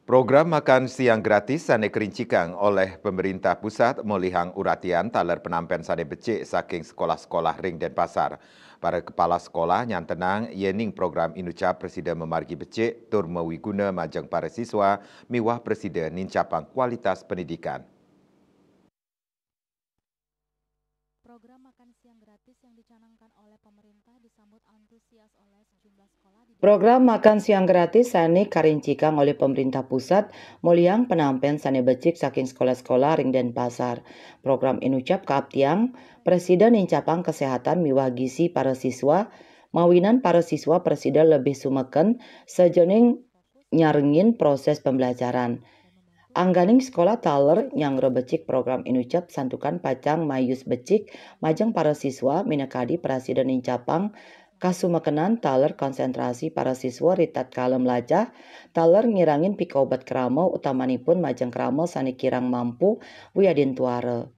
Program makan siang gratis sane kerincikan oleh pemerintah pusat molihang uratian taler penampen sane becik saking sekolah-sekolah ring Denpasar. Para kepala sekolah yang tenang yening program inucap Presiden memargi becik tur mewiguna majeng para siswa miwah Presiden nincapang kualitas pendidikan. Program makan siang gratis yang dicanangkan oleh pemerintah disambut antusias oleh sejumlah sekolah. Program makan siang gratis sani karincikan oleh pemerintah pusat moliang penampen sani becik saking sekolah-sekolah ring Denpasar. Program inucap kaaptiang Presiden incapang kesehatan miwah gizi para siswa, mawinan para siswa Presiden lebih sumeken sejening nyarengin proses pembelajaran. Angganing sekolah taler yang rebecik program inucap santukan pacang mayus becik majeng para siswa minakadi Presiden incapang kasumekenan taler konsentrasi para siswa ritat kalem lajah taler ngirangin pikobat keramel utamanipun majeng keramel sani kirang mampu wiyadin tuare.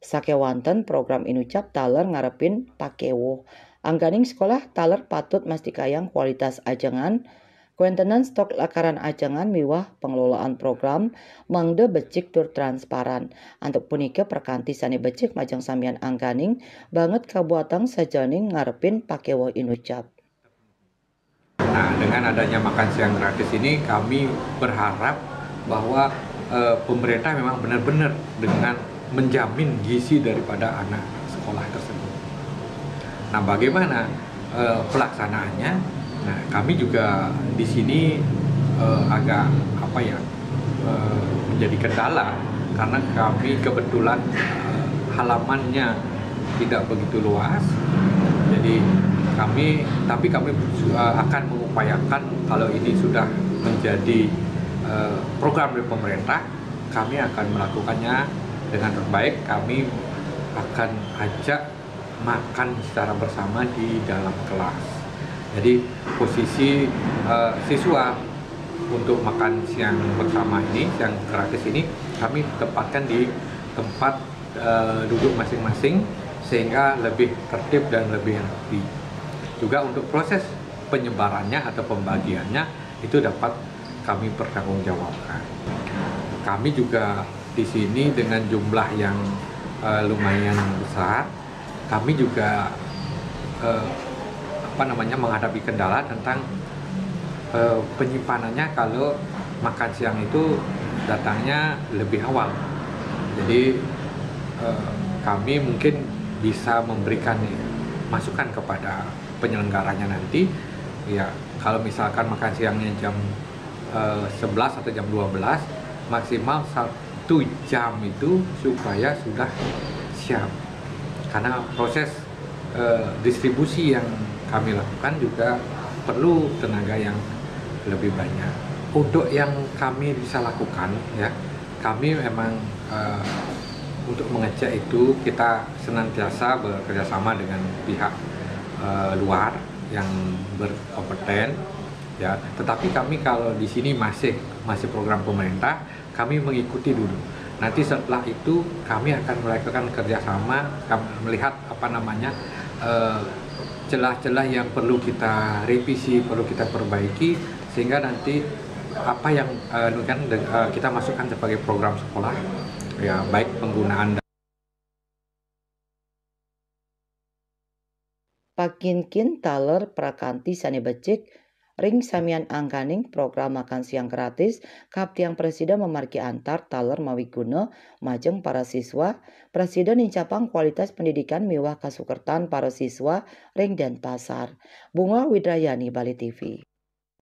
Sakewanten program inucap taler ngarepin pakewo. Angganing sekolah taler patut mastikayang kualitas ajengan kuentenan stok lakaran ajangan miwah pengelolaan program mangde becik tur transparan. Untuk punika perkanti sani becik majang samian angganing banget kabuatan sajaning ngarepin pakewo inucap. Nah, dengan adanya makan siang gratis ini kami berharap bahwa pemerintah memang benar-benar dengan menjamin gizi daripada anak sekolah tersebut. Nah, bagaimana pelaksanaannya? Nah, kami juga di sini agak menjadi kendala karena kami kebetulan halamannya tidak begitu luas. Jadi kami akan mengupayakan kalau ini sudah menjadi program dari pemerintah, kami akan melakukannya dengan terbaik. Kami akan ajak makan secara bersama di dalam kelas. Jadi posisi siswa untuk makan siang bersama ini, siang gratis ini, kami tempatkan di tempat duduk masing-masing sehingga lebih tertib dan lebih rapi. Juga untuk proses penyebarannya atau pembagiannya itu dapat kami pertanggungjawabkan. Kami juga di sini dengan jumlah yang lumayan besar, kami juga menghadapi kendala tentang penyimpanannya kalau makan siang itu datangnya lebih awal. Jadi kami mungkin bisa memberikan masukan kepada penyelenggaranya nanti, ya kalau misalkan makan siangnya jam 11 atau jam 12, maksimal 1 jam itu supaya sudah siap. Karena proses distribusi yang kami lakukan juga perlu tenaga yang lebih banyak. Untuk yang kami bisa lakukan, ya kami memang untuk mengecek itu kita senantiasa bekerjasama dengan pihak luar yang berkompeten, ya. Tetapi kami kalau di sini masih program pemerintah, kami mengikuti dulu. Nanti setelah itu kami akan melakukan kerjasama, melihat celah-celah yang perlu kita revisi, perlu kita perbaiki, sehingga nanti apa yang kita masukkan sebagai program sekolah, ya baik penggunaan. Pakinkin taler prakanti sani becik ring samian angganing program makan siang gratis kaptiang Presiden memargi antar taler mawiguna majeng para siswa. Presiden incapang kualitas pendidikan miwah kasukertan para siswa ring Denpasar. Bunga Widrayani, Bali TV.